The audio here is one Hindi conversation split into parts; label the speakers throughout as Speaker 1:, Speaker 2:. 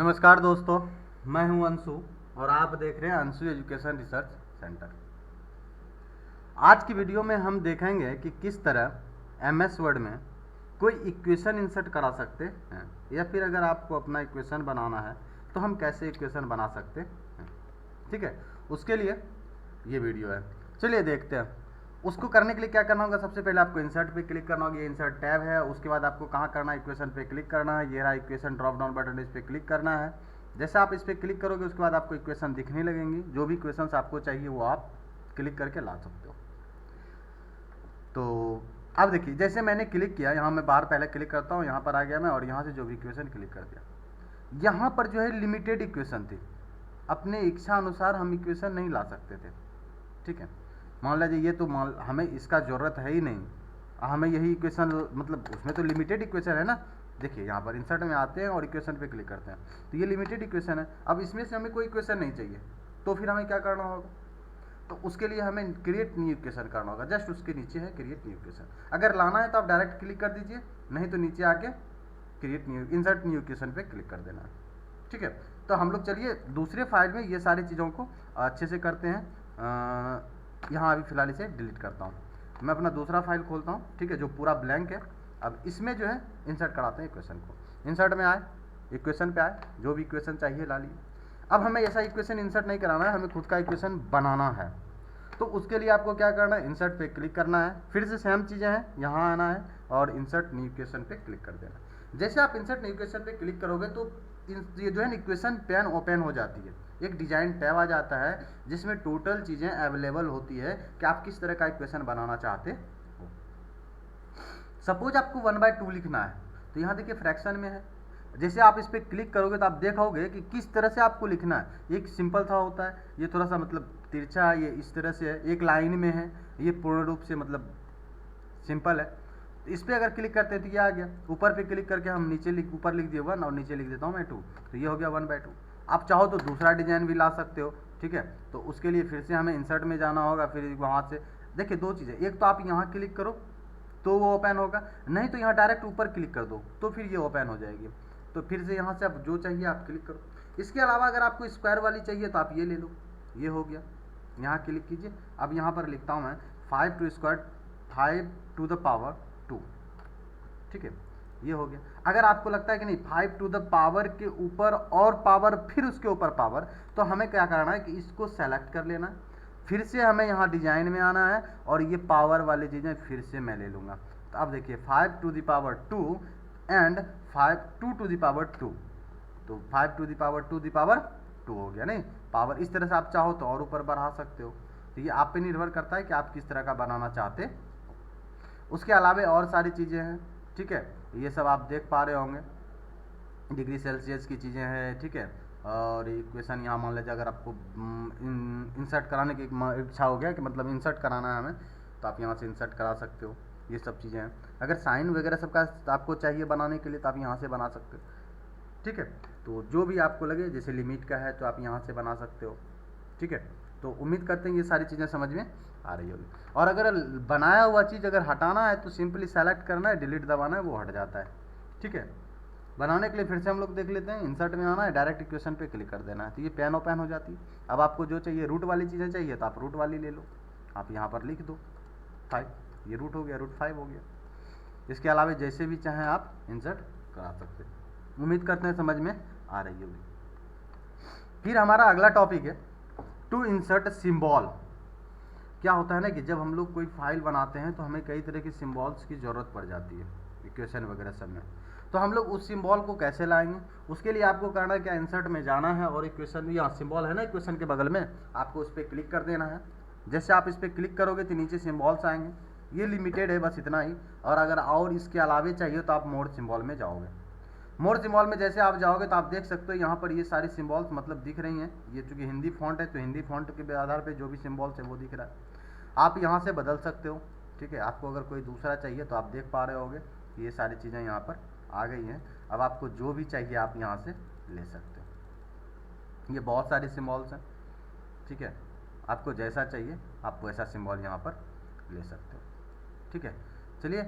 Speaker 1: नमस्कार दोस्तों, मैं हूं अंशु और आप देख रहे हैं अंशु एजुकेशन रिसर्च सेंटर। आज की वीडियो में हम देखेंगे कि किस तरह एमएस वर्ड में कोई इक्वेशन इंसर्ट करा सकते हैं, या फिर अगर आपको अपना इक्वेशन बनाना है तो हम कैसे इक्वेशन बना सकते हैं। ठीक है, उसके लिए ये वीडियो है। चलिए देखते हैं। उसको करने के लिए क्या करना होगा, सबसे पहले आपको इंसर्ट पे क्लिक करना होगा। ये इंसर्ट टैब है। उसके बाद आपको कहाँ करना है, इक्वेशन पे क्लिक करना है। ये रहा इक्वेशन ड्रॉप डाउन बटन, इस पर क्लिक करना है। जैसे आप इस पर क्लिक करोगे उसके बाद आपको इक्वेशन दिखने लगेंगी। जो भी इक्वेशन आपको चाहिए वो आप क्लिक करके ला सकते हो। तो अब देखिए, जैसे मैंने क्लिक किया, यहाँ मैं बाहर पहले क्लिक करता हूँ, यहाँ पर आ गया मैं और यहाँ से जो भी इक्वेशन क्लिक कर दिया। यहाँ पर जो है लिमिटेड इक्वेशन थी, अपने इच्छा अनुसार हम इक्वेशन नहीं ला सकते थे। ठीक है, मान लीजिए ये तो हमें इसका ज़रूरत है ही नहीं, हमें यही इक्वेशन, मतलब उसमें तो लिमिटेड इक्वेशन है ना। देखिए यहाँ पर इंसर्ट में आते हैं और इक्वेशन पे क्लिक करते हैं, तो ये लिमिटेड इक्वेशन है। अब इसमें से हमें कोई इक्वेशन नहीं चाहिए, तो फिर हमें क्या करना होगा, तो उसके लिए हमें क्रिएट न्यू इक्वेशन करना होगा। जस्ट उसके नीचे है क्रिएट न्यू इक्वेशन। अगर लाना है तो आप डायरेक्ट क्लिक कर दीजिए, नहीं तो नीचे आके create new insert new equation पे क्लिक कर देना है। ठीक है, तो हम लोग चलिए दूसरे फाइल में ये सारी चीज़ों को अच्छे से करते हैं। यहाँ अभी फ़िलहाल इसे डिलीट करता हूँ। मैं अपना दूसरा फाइल खोलता हूँ, ठीक है, जो पूरा ब्लैंक है। अब इसमें जो है इंसर्ट कराते हैं इक्वेशन को। इंसर्ट में आए, इक्वेशन पे आए, जो भी इक्वेशन चाहिए ला लिए। अब हमें ऐसा इक्वेशन इंसर्ट नहीं कराना है, हमें खुद का इक्वेशन बनाना है। तो उसके लिए आपको क्या करना है, इंसर्ट पे क्लिक करना है। फिर से सेम चीज़ें हैं, यहाँ आना है और इंसर्ट न्यू इक्वेशन पे क्लिक कर देना है। जैसे आप इंसर्ट न्यू इक्वेशन पे क्लिक करोगे तो ये जो है इक्वेशन पैन ओपन हो जाती है। एक डिजाइन टैब आ जाता है जिसमें टोटल चीज़ें अवेलेबल होती है कि आप किस तरह का इक्वेशन बनाना चाहते हो। सपोज आपको 1/2 लिखना है, तो यहाँ देखिए फ्रैक्शन में है। जैसे आप इस पर क्लिक करोगे तो आप देखोगे कि किस तरह से आपको लिखना है। एक सिंपल सा होता है, ये थोड़ा सा मतलब तिरछा, ये इस तरह से है, एक लाइन में है, ये पूर्ण रूप से मतलब सिंपल है। तो इस पर अगर क्लिक करते हैं तो ये आ गया। ऊपर पे क्लिक करके हम नीचे ऊपर लिख दिए 1 और नीचे लिख देता हूँ मैं 2, तो ये हो गया 1/2। आप चाहो तो दूसरा डिजाइन भी ला सकते हो। ठीक है, तो उसके लिए फिर से हमें इंसर्ट में जाना होगा। फिर वहाँ से देखिए दो चीज़ें, एक तो आप यहाँ क्लिक करो तो वो ओपन होगा, नहीं तो यहाँ डायरेक्ट ऊपर क्लिक कर दो तो फिर ये ओपन हो जाएगी। तो फिर से यहाँ से आप जो चाहिए आप क्लिक करो। इसके अलावा अगर आपको स्क्वायर वाली चाहिए तो आप ये ले लो, ये हो गया। यहाँ क्लिक कीजिए। अब यहाँ पर लिखता हूँ मैं 5 टू द पावर 2। ठीक है, ये हो गया। अगर आपको लगता है कि नहीं 5 टू द पावर के ऊपर और पावर फिर उसके ऊपर पावर, तो हमें क्या करना है कि इसको सेलेक्ट कर लेना है। फिर से हमें यहाँ डिजाइन में आना है और ये पावर वाली चीज़ें फिर से मैं ले लूँगा। तो अब देखिए 5 to the power 2 and 2 to the power 2, तो 5 टू द पावर 2 हो गया। नहीं, पावर इस तरह से आप चाहो तो और ऊपर बढ़ा सकते हो। तो ये आप पे निर्भर करता है कि आप किस तरह का बनाना चाहते हो। उसके अलावा और सारी चीज़ें हैं। ठीक है, ये सब आप देख पा रहे होंगे, डिग्री सेल्सियस की चीज़ें हैं। ठीक है, और इक्वेशन यहाँ मान लीजिए अगर आपको इंसर्ट कराने की इच्छा हो गया कि मतलब इंसर्ट कराना है हमें, तो आप यहाँ से इंसर्ट करा सकते हो। ये सब चीज़ें हैं। अगर साइन वगैरह सबका आपको चाहिए बनाने के लिए तो आप यहाँ से बना सकते हो। ठीक है, तो जो भी आपको लगे, जैसे लिमिट का है तो आप यहाँ से बना सकते हो। ठीक है, तो उम्मीद करते हैं ये सारी चीज़ें समझ में आ रही होगी। और अगर बनाया हुआ चीज़ अगर हटाना है तो सिंपली सेलेक्ट करना है, डिलीट दबाना है, वो हट जाता है। ठीक है, बनाने के लिए फिर से हम लोग देख लेते हैं। इंसर्ट में आना है, डायरेक्ट इक्वेशन पे क्लिक कर देना है, तो ये पैन ओपन हो जाती है। अब आपको जो चाहिए, रूट वाली चीज़ें चाहिए तो आप रूट वाली ले लो। आप यहाँ पर लिख दो 5, ये रूट हो गया, √5 हो गया। इसके अलावा जैसे भी चाहें आप इंसर्ट करा सकते हैं। उम्मीद करते हैं समझ में आ रही होगी। फिर हमारा अगला टॉपिक है टू इंसर्ट सिंबल। क्या होता है ना कि जब हम लोग कोई फाइल बनाते हैं तो हमें कई तरह की सिंबल्स की ज़रूरत पड़ जाती है इक्वेशन वगैरह सब में। तो हम लोग उस सिंबल को कैसे लाएंगे, उसके लिए आपको करना है क्या, इंसर्ट में जाना है और इक्वेशन, यहाँ सिंबल है ना इक्वेशन के बगल में, आपको उस पर क्लिक कर देना है। जैसे आप इस पर क्लिक करोगे तो नीचे सिंबल्स आएंगे। ये लिमिटेड है, बस इतना ही। और अगर और इसके अलावे चाहिए तो आप मोड सिंबल में जाओगे। मोड सिंबल में जैसे आप जाओगे तो आप देख सकते हो यहाँ पर ये सारी सिंबल्स मतलब दिख रही हैं। ये चूँकि हिंदी फॉन्ट है तो हिंदी फॉन्ट के आधार पर जो भी सिंबल्स है वो दिख रहा है। आप यहाँ से बदल सकते हो। ठीक है, आपको अगर कोई दूसरा चाहिए तो आप देख पा रहे होगे कि ये सारी चीज़ें यहाँ पर आ गई हैं। अब आपको जो भी चाहिए आप यहाँ से ले सकते हो। ये बहुत सारे सिंबल्स हैं। ठीक है, आपको जैसा चाहिए आप वैसा सिंबल यहाँ पर ले सकते हो। ठीक है, चलिए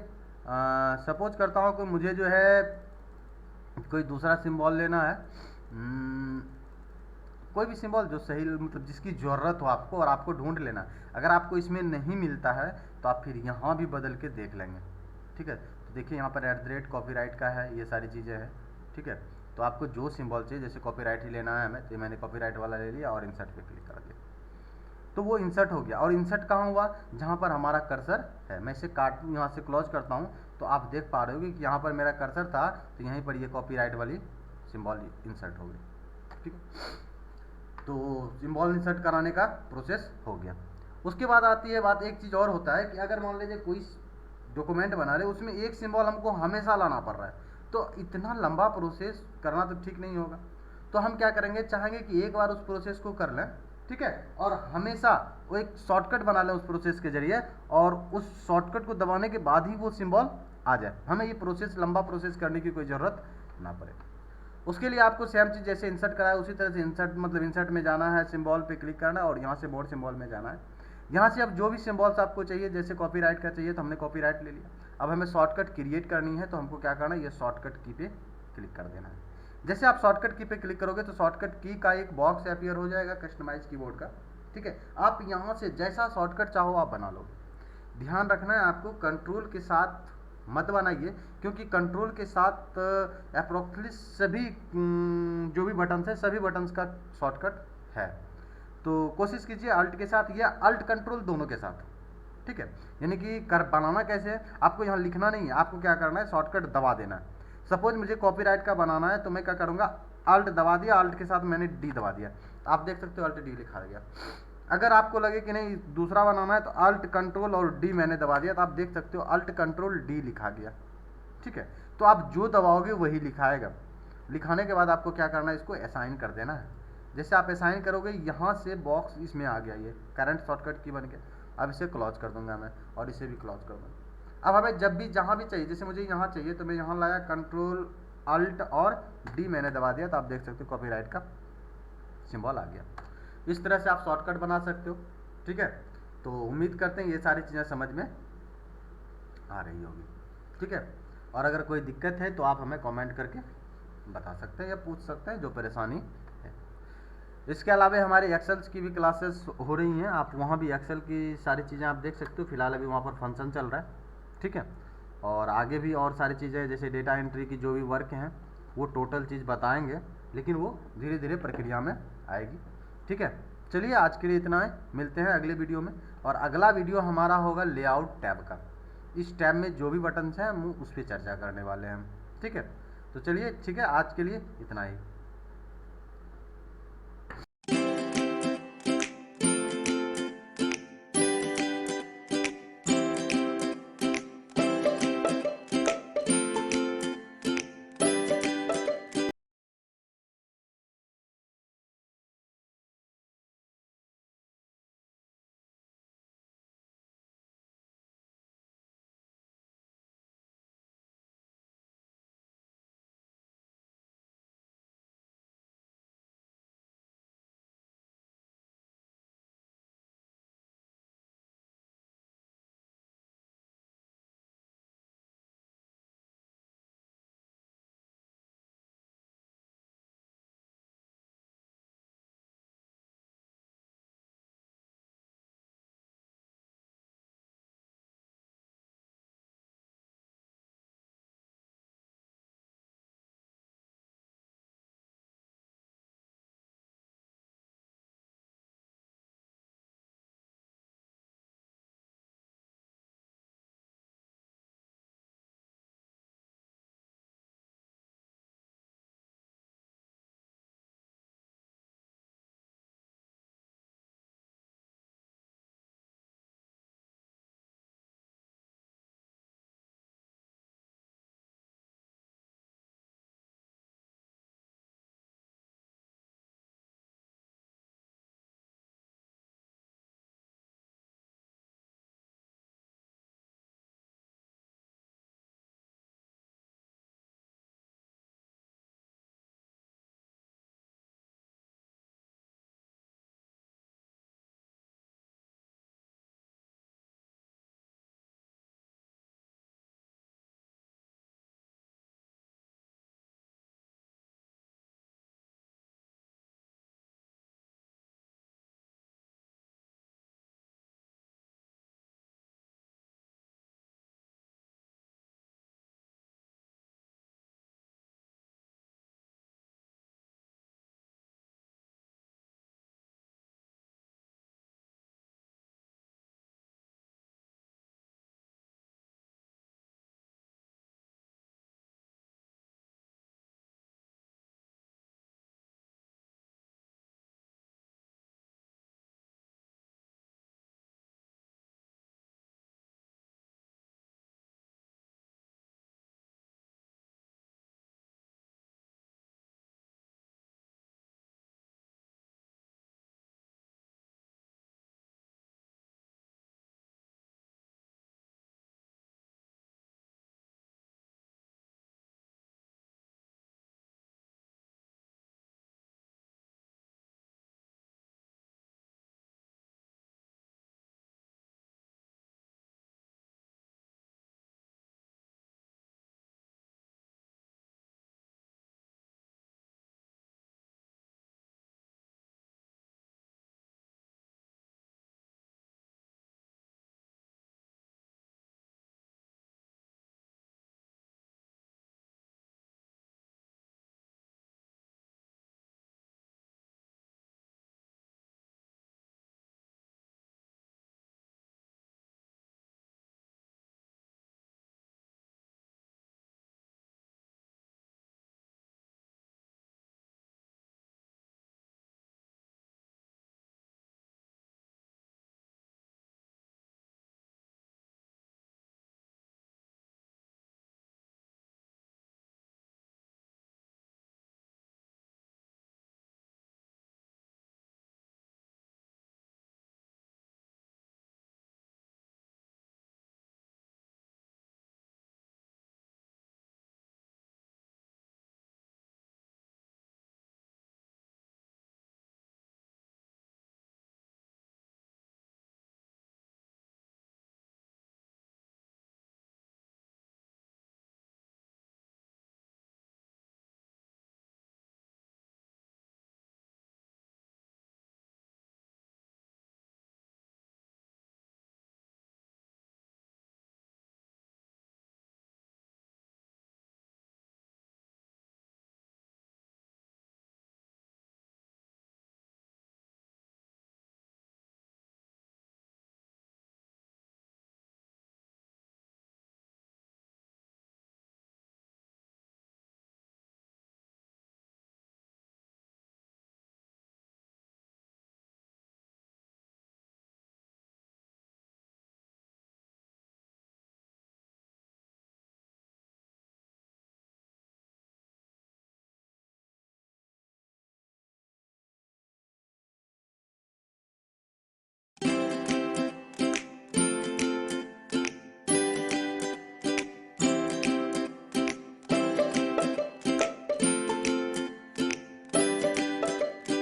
Speaker 1: सपोज करता हूँ कि मुझे जो है कोई दूसरा सिंबल लेना है, कोई भी सिंबल जो सही मतलब जिसकी ज़रूरत हो आपको और आपको ढूंढ लेना। अगर आपको इसमें नहीं मिलता है तो आप फिर यहाँ भी बदल के देख लेंगे। ठीक है, तो देखिए यहाँ पर @ कॉपीराइट का है, ये सारी चीज़ें हैं। ठीक है, तो आपको जो सिंबल चाहिए, जैसे कॉपीराइट ही लेना है हमें, तो मैंने कॉपीराइट वाला ले लिया और इंसर्ट पे क्लिक कर दिया, तो वो इंसर्ट हो गया। और इंसर्ट कहाँ हुआ? जहाँ पर हमारा कर्सर है। मैं इसे काट यहाँ से क्लोज करता हूँ तो आप देख पा रहे हो कि यहाँ पर मेरा कर्सर था, तो यहीं पर ये कॉपीराइट वाली सिंबल इंसर्ट हो गई। ठीक है, तो सिंबल इंसर्ट कराने का प्रोसेस हो गया। उसके बाद आती है बात, एक चीज़ और होता है कि अगर मान लीजिए कोई डॉक्यूमेंट बना रहे, उसमें एक सिंबल हमको हमेशा लाना पड़ रहा है, तो इतना लंबा प्रोसेस करना तो ठीक नहीं होगा। तो हम क्या करेंगे, चाहेंगे कि एक बार उस प्रोसेस को कर लें, ठीक है, और हमेशा वो एक शॉर्टकट बना लें उस प्रोसेस के जरिए, और उस शॉर्टकट को दबाने के बाद ही वो सिंबल आ जाए, हमें ये प्रोसेस लंबा प्रोसेस करने की कोई ज़रूरत ना पड़े। उसके लिए आपको सेम चीज़ जैसे इंसर्ट कराया उसी तरह से इंसर्ट मतलब इंसर्ट में जाना है, सिंबल पे क्लिक करना है और यहाँ से मोर सिंबल में जाना है। यहाँ से अब जो भी सिंबल्स आपको चाहिए, जैसे कॉपीराइट का चाहिए तो हमने कॉपीराइट ले लिया। अब हमें शॉर्टकट क्रिएट करनी है तो हमको क्या करना है, ये शॉर्टकट की पे क्लिक कर देना है। जैसे आप शॉर्टकट की पे क्लिक करोगे तो शॉर्टकट की का एक बॉक्स अपीयर हो जाएगा कस्टमाइज कीबोर्ड का। ठीक है, आप यहाँ से जैसा शॉर्टकट चाहो आप बना लो। ध्यान रखना है आपको, कंट्रोल के साथ मत बनाइए, क्योंकि कंट्रोल के साथ अप्रोक्सिमेटली सभी जो भी बटन्स है सभी बटन्स का शॉर्टकट है। तो कोशिश कीजिए अल्ट के साथ या अल्ट कंट्रोल दोनों के साथ। ठीक है, यानी कि कर बनाना कैसे है, आपको यहाँ लिखना नहीं है, आपको क्या करना है, शॉर्टकट दबा देना है। सपोज मुझे कॉपीराइट का बनाना है तो मैं क्या करूँगा, अल्ट दबा दिया, अल्ट के साथ मैंने डी दबा दिया, आप देख सकते हो अल्ट डी लिखा गया। अगर आपको लगे कि नहीं दूसरा बनाना है तो अल्ट कंट्रोल और डी मैंने दबा दिया, तो आप देख सकते हो अल्ट कंट्रोल डी लिखा गया। ठीक है, तो आप जो दबाओगे वही लिखाएगा। लिखाने के बाद आपको क्या करना है, इसको असाइन कर देना है। जैसे आप असाइन करोगे यहाँ से बॉक्स इसमें आ गया, ये करंट शॉर्टकट की बन गया। अब इसे क्लोज कर दूंगा मैं और इसे भी क्लोज कर दूंगा। अब हमें जब भी जहाँ भी चाहिए, जैसे मुझे यहाँ चाहिए तो मैं यहाँ लाया, कंट्रोल अल्ट और डी मैंने दबा दिया, तो आप देख सकते हो कॉपीराइट का सिंबल आ गया। इस तरह से आप शॉर्टकट बना सकते हो। ठीक है, तो उम्मीद करते हैं ये सारी चीज़ें समझ में आ रही होगी। ठीक है, और अगर कोई दिक्कत है तो आप हमें कमेंट करके बता सकते हैं या पूछ सकते हैं जो परेशानी है। इसके अलावा हमारे एक्सेल की भी क्लासेस हो रही हैं, आप वहाँ भी एक्सेल की सारी चीज़ें आप देख सकते हो। फिलहाल अभी वहाँ पर फंक्शन चल रहा है। ठीक है, और आगे भी और सारी चीज़ें जैसे डेटा एंट्री की जो भी वर्क हैं वो टोटल चीज़ बताएंगे, लेकिन वो धीरे धीरे प्रक्रिया में आएगी। ठीक है, चलिए आज के लिए इतना है, मिलते हैं अगले वीडियो में। और अगला वीडियो हमारा होगा लेआउट टैब का। इस टैब में जो भी बटन्स हैं हम उस पर चर्चा करने वाले हैं। ठीक है, तो चलिए ठीक है, आज के लिए इतना ही।